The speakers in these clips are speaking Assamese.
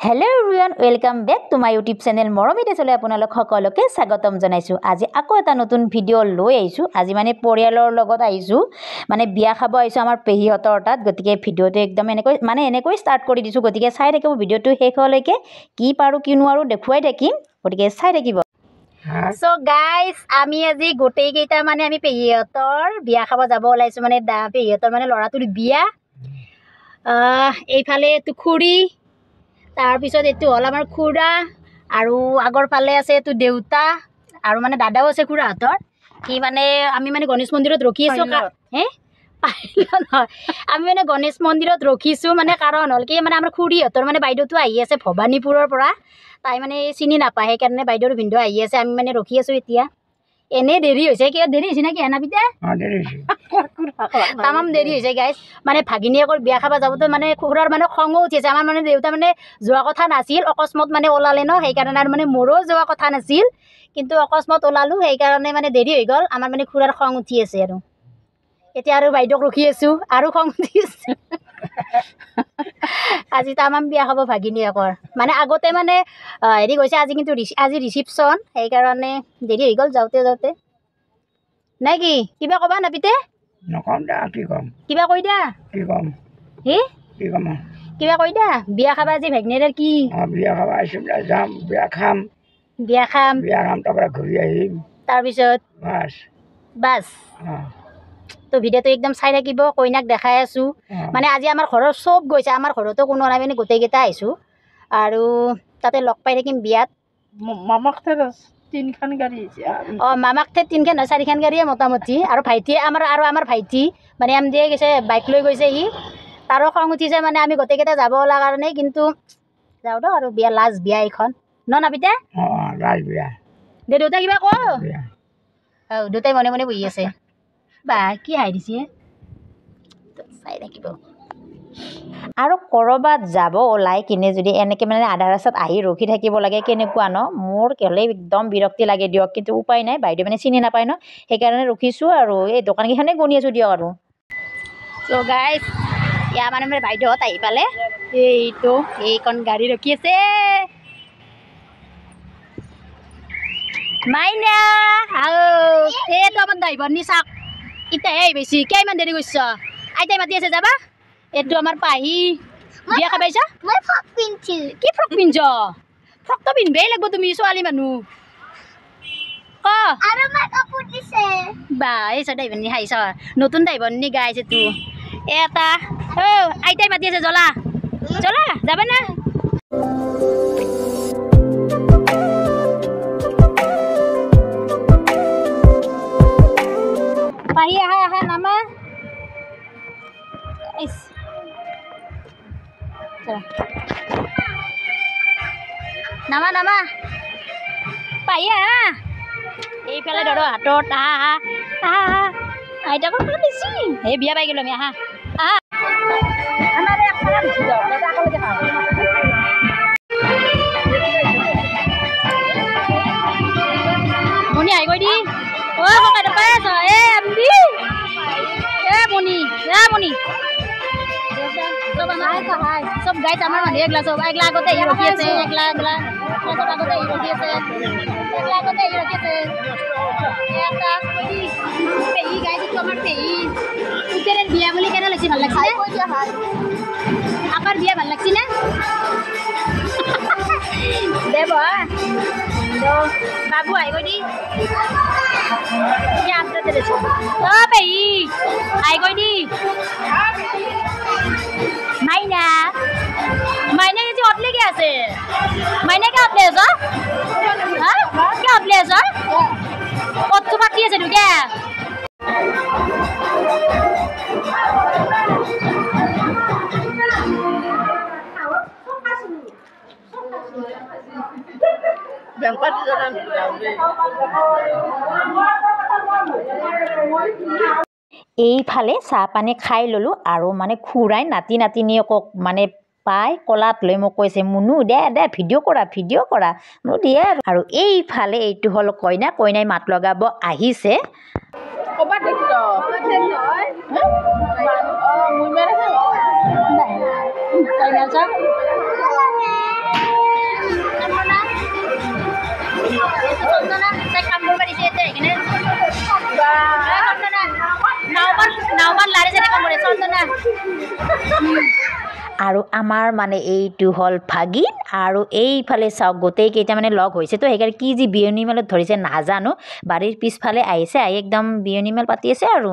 Hello everyone, welcome back to my YouTube channel. মৰমিতে চলে আপোনালোক সকলোকে স্বাগতম জনাইছো। আজি আকৌ এটা নতুন ভিডিও লৈ আইছো। আজি মানে পৰিয়ালৰ লগত আইছো। মানে বিয়া খাব আইছো আমাৰ পেহিহতৰ তাত। গতিকে ভিডিওটো একদম এনেকৈ স্টাৰ্ট কৰি দিছো। গতিকে চাই থাকিব ভিডিওটো শেষ হলৈকে কি পাৰো কি নোৱাৰো দেখুৱাই থাকিম। গতিকে চাই থাকিব। So guys, আমি আজি গোটেই কেইটা মানে আমি পেহিহতৰ বিয়া খাব যাব ওলাইছো মানে পেহিহতৰ মানে লৰাটোৰ বিয়া। এইফালে তুখুৰি তাৰ পিছত এটো হল আমাৰ খুৰা আৰু আগৰ ফালে আছে এটো দেউতা আৰু মানে দাদাও আছে খুৰা হাতৰ কি মানে আমি মানে গণেশ মন্দিৰত ৰখি আছো হে আমি মানে গণেশ মন্দিৰত ৰখিছো মানে কাৰণ হল কি মানে আমাৰ খুৰি হাতৰ মানে বাইদেউটো আহি আছে ভবানীপুৰৰ পৰা তাই মানে চিনি নাপায় সেইকাৰণে বাইদেউৰ ভিন্দ আহি আছে আমি মানে ৰখি আছো এতিয়া এনে দেৰি হৈছে কি দেৰি হৈছে নাকি এনাবিতে দেৰি হৈছে তামাম দেৰি হৈছে গাইস মানে ভাগিনীয়েকৰ বিয়া খাবা যাবতো মানে খুৰাৰ মানে খং উঠিছে আমাৰ মানে দেউতা মানে যোৱা কথা নাছিল অকস্মাত মানে ওলালে ন সেই কাৰণে আৰু মানে মোৰো যোৱা কথা নাছিল কিন্তু অকস্মাত ওলালো সেই কাৰণে মানে দেৰি হৈ গল আমাৰ মানে খুৰাৰ খং উঠি আছে আৰু এতিয়া আৰু বাইদেউক ৰখি আছো আৰু খং উঠি আছে আজি তামাম বিয়া খাব ভাগিনীয়েকৰ মানে আগতে মানে হেৰি কৈছে আজি কিন্তু আজি ৰিসিপশন সেই কাৰণে দেৰি হৈ গল যাওতে নাই কি কিবা কবা নাপিতে নকম দা কি কম কিবা কই দা কি কম হে কি কম কিবা কই দা বিয়া খাবা আজি ভাগিনীয়েৰ কি বিয়া খাবা আইছিলা যাম বিয়া খাম তাৰপৰা ঘূৰি আহিম তাৰ পিছত বাস তো ভিডিওটো একদম চাই থাকিব কইনাক দেখাই আছো মানে আজি আমাৰ ঘৰৰ সব গৈছে আমাৰ ঘৰতো কোনো নাই মানে গোটেই কেইটা আইছো আৰু তাতে লগ পাই থাকিম বিয়াত মামাকতে তিনখান গাড়ী মামাকতে তিনখান নহয় চাৰিখান গাড়ীয়ে মোটামুটি আৰু ভাইটিয়ে আমাৰ ভাইটি মানে আম দিয়ে গৈছে বাইক লৈ গৈছে সি তাৰো খং উঠিছে মানে আমি গোটেই কেইটা যাব ওলা কাৰণে কিন্তু যাও দ আৰু বিয়া লাজ বিয়া এইখন ন নাপিতে লাজ বিয়া দে দেউতা কিবা ক দেউতাই মনে মনে বহি আছে বা কি হাই দিছে চাই থাকিব আৰু কৰবাত যাব ওলাই কিনে যদি এনেকে মানে আধা ৰাস্তাত আহি ৰখি থাকিব লাগে কেনেকুৱা ন মোৰ কেলে একদম বিৰক্তি লাগে দিয়ক কিন্তু উপায় নাই বাইদেউ মানে চিনি নাপায় ন সেইকাৰণে ৰখিছো আৰু এই দোকান কেইখনে গনি আছো দিয়ক আৰু সো গাইস ইয়া মানে বাইদেউহঁত আহি পালে এইখন গাড়ী ৰখি আছে মাইনা এইটো আমাৰ ড্ৰাইভাৰ নি চাক ইতাই বেছি কিমান দেৰি কৰিছ আইতাই মাতি আছে যাবা এইটো আমাৰ পাহি বিয়া খাবাইছা মই ফ্ৰক পিনছি কি ফ্ৰক পিনছ ফ্ৰকটো পিনবেই লাগব তুমি ছোৱালী মানুহ ক আৰু মই কাপোৰ দিছে বা এই ড্ৰাইভাৰ নি হাইছ নতুন ড্ৰাইভাৰ নি গাইছে তো এটা আইতাই মাতি আছে জ্বলা যাবা না পাহি আহা নামা নামা পাহি আহা এইফালে ধৰো হাতত আহা আইতাকৰ পৰা বেছি এই বিয়া পাই গলো আমি আহা মনি আহি গৈ দি ককাই পাই আছ আমদি মনি সব গাইছ আমাৰ মানুহ এগলা চব এগলা আগতে আহি ৰখি আছে এগলা আগতে আহি ৰখি আছে পেহী গাইছো আমাৰ পেহী উতেৰে বিয়া বুলি কেনে লাগিছে ভাল লাগিছে আমাৰ বিয়া ভাল লাগিছে না দে বাবু আহি গৈ দি পেহী আহি গৈ দি মাইনা যে অটলে কে আছে মাইনা কে অটলে আছ কে অটলে আছ কতটো পাতি আছে তোকে এইফালে চাহ পানী খাই ললো আৰু মানে খুৰাই নাতিনীয়েকক মানে পাই কলাত লৈ মোক কৈছে মুনু দে ভিডিঅ' কৰা মোক দিয়ে আৰু এইফালে এইটো হল কইনাই মাত লগাব আহিছে চন্দনা আৰু আমাৰ মানে এইটো হ'ল ভাগিন আৰু এইফালে চাওক গোটেইকেইটা মানে লগ হৈছে তো সেইকাৰণে কি যি বিয়নী মেলত ধৰিছে নাজানো বাৰীৰ পিছফালে আহিছে আহি একদম বিয়নী মেল পাতি আছে আৰু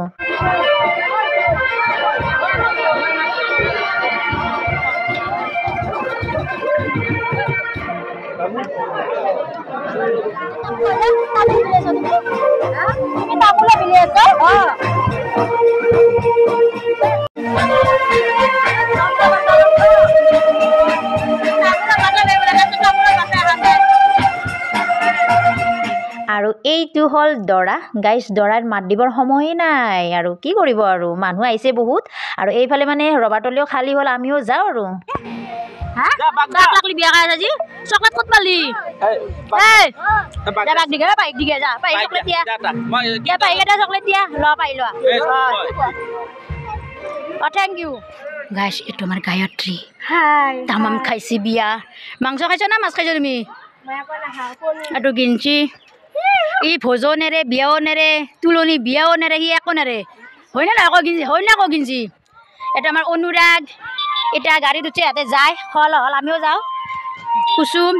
তামোলা বিলি আছ আৰু এইটো হ'ল দৰা গাইছ দৰাৰ মাত দিবৰ সময়ে নাই আৰু কি কৰিব আৰু মানুহ আহিছে বহুত আৰু এইফালে মানে ৰবাতলেও খালী হ'ল আমিও যাওঁ আৰু বিয়া খাই আজি চকলেট ক'ত পালি বাইক দিগে যা পাই চকলেট দিয়া চকলেট দিয়া ল পাই লোৱা থেংক ইউ গাইছ এইটো আমাৰ গায়ত্ৰী তামাম খাইছি বিয়া মাংস খাইছ না মাছ খাইছ তুমি এইটো গিনছি ই ভোজো নেৰে বিয়াও নেৰে তুলনি বিয়াও নেৰে সি একো নেৰে হয় না আকৌ গিনছি হয় না আকৌ গিনছি এটা আমাৰ অনুৰাগ এটা গাড়ীত উঠি ইয়াতে যায় হল হল আমিও যাওঁ কুসুম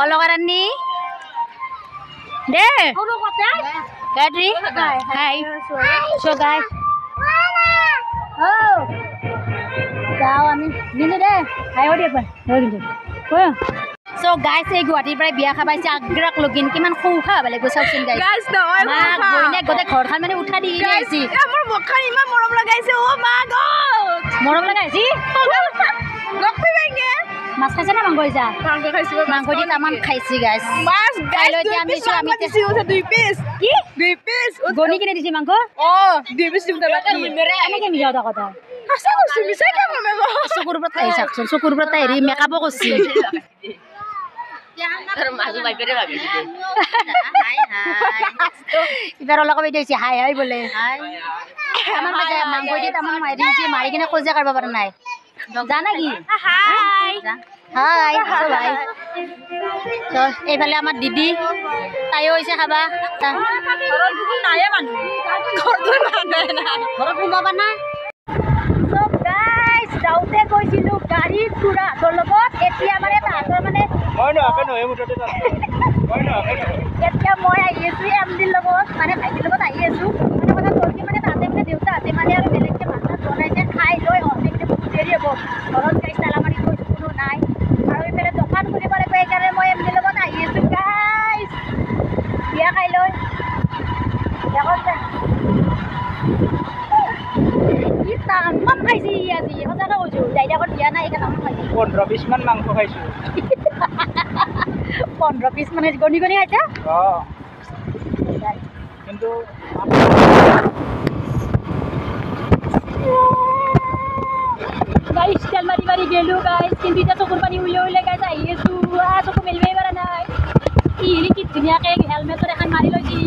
অলকাৰাণী দে গায়ত্ৰী হাই চ' গাই যাওঁ আমি কিন্তু দে হাই দিয়া কিন্তু চ' গাইছ এই গুৱাহাটীৰ পৰাই বিয়া খাবাইছে আগ্ৰাক লগিন কিমান সৌ খাব লাগিব চাওকচোন গাইছ মাক বইনে গোটেই ঘৰখন মানে উঠা দি আহিছি মোৰ মুখখন ইমান মৰম লগাইছে অ মা গড মৰম লগাইছি মাছ খাইছে না মাংস খাইছা মাংস দি তামান খাইছি গাইছ মাছ খাই লৈ এতিয়া আমি দিছোঁ আমি দুই পিচ কি 2 পিচ গণি কিনে দিছি মাংস অ 2 পিচ দিম তাবা এনেকে মিছা কথা কথা আছা কৈছো মিছা কে মামে চকুৰ ওপৰত আহি চাকচোন চকুৰ ওপৰত হেৰি মেকআপো কৰিছি ইবাৰ অলপ কবি দিছে হাই হাই বোলে আমাৰ মাজে মাংস দি তামান মাৰি দিছে মাৰি কিনে খোজা কাঢ়িব পৰা নাই জানা কি হাই হাই ভাই এইফালে আমাৰ দিদি তাইও হৈছে খাবা ঘৰত সোমাবা না যাওঁতে গৈছিলোঁ গাড়ীত খুৰাহঁতৰ লগত এতিয়া মানে তাহাঁতৰ মানে এতিয়া মই আহি আছোঁ এমডিৰ লগত মানে ভাইটিৰ লগত আহি আছোঁ মানে কথা কৈছে মানে তাহাঁতে মানে দেউতাহঁতে মানে আৰু বেলেগকৈ ভাত চাত বনাইছে খাই লৈ অহলে কিন্তু বহুত দেৰি হ'ব ঘৰত গাইছ তালামাৰি গৈছোঁ কোনো নাই আৰু এইফালে দোকান খুলিব লাগিব সেইকাৰণে মই এমডিৰ লগত আহি আছোঁ গাইছ বিয়া খাই লৈ তামাম খাইছি আজি সঁচাকৈ কৈছোঁ দাইদাকত বিয়া নাই এইকাৰণে তামাম খাইছি 15-20 মান মাংস খাইছোঁ 15 পিচ মানে গণি গণি খাইছা কিন্তু গাইছ তেল মাৰি মাৰি গেলোঁ গাইছ কিন্তু এতিয়া চকুৰ পানী উলিয়াই গাইছ আহি আছোঁ চকু মেলিবই পৰা নাই ইৰি কি ধুনীয়াকৈ হেলমেটত এখন মাৰি লৈছি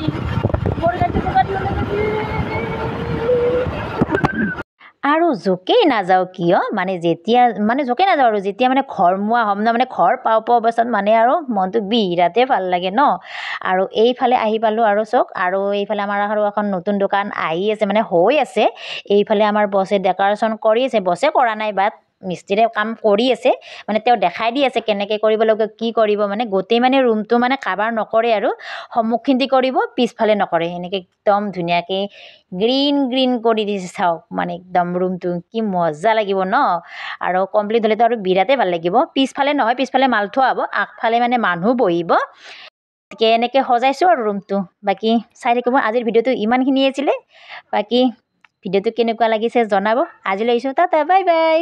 মোৰ আৰু জোকেই নাযাওঁ কিয় মানে যেতিয়া মানে জোকেই নাযাওঁ আৰু যেতিয়া মানে ঘৰ মোৱা হ'ম ন মানে ঘৰ পাওঁ অৱস্থাত মানে আৰু মনটো বিৰাটেই ভাল লাগে ন আৰু এইফালে আহি পালোঁ আৰু চক আৰু এইফালে আমাৰ আৰু এখন নতুন দোকান আহি আছে মানে হৈ আছে এইফালে আমাৰ বছে ডেক'ৰেশ্যন কৰি আছে বছে কৰা নাই বাট মিস্ত্ৰীয়ে কাম কৰি আছে মানে তেওঁ দেখাই দি আছে কেনেকৈ কৰিব লাগিব কি কৰিব মানে গোটেই মানে ৰুমটো মানে কাভাৰ নকৰে আৰু সন্মুখখিনি কৰিব পিছফালে নকৰে এনেকৈ একদম ধুনীয়াকৈ গ্ৰীণ গ্ৰীণ কৰি দিছে চাওক মানে একদম ৰুমটো কি মজা লাগিব ন আৰু কমপ্লিট হ'লেতো আৰু বিৰাটেই ভাল লাগিব পিছফালে নহয় পিছফালে মাল থোৱা হ'ব আগফালে মানে মানুহ বহিব গতিকে এনেকৈ সজাইছোঁ আৰু ৰুমটো বাকী চাই থাকিব আজিৰ ভিডিঅ'টো ইমানখিনিয়ে আছিলে বাকী ভিডিঅ'টো কেনেকুৱা লাগিছে জনাব আজিলৈ আহিছোঁ টাটা বাই বাই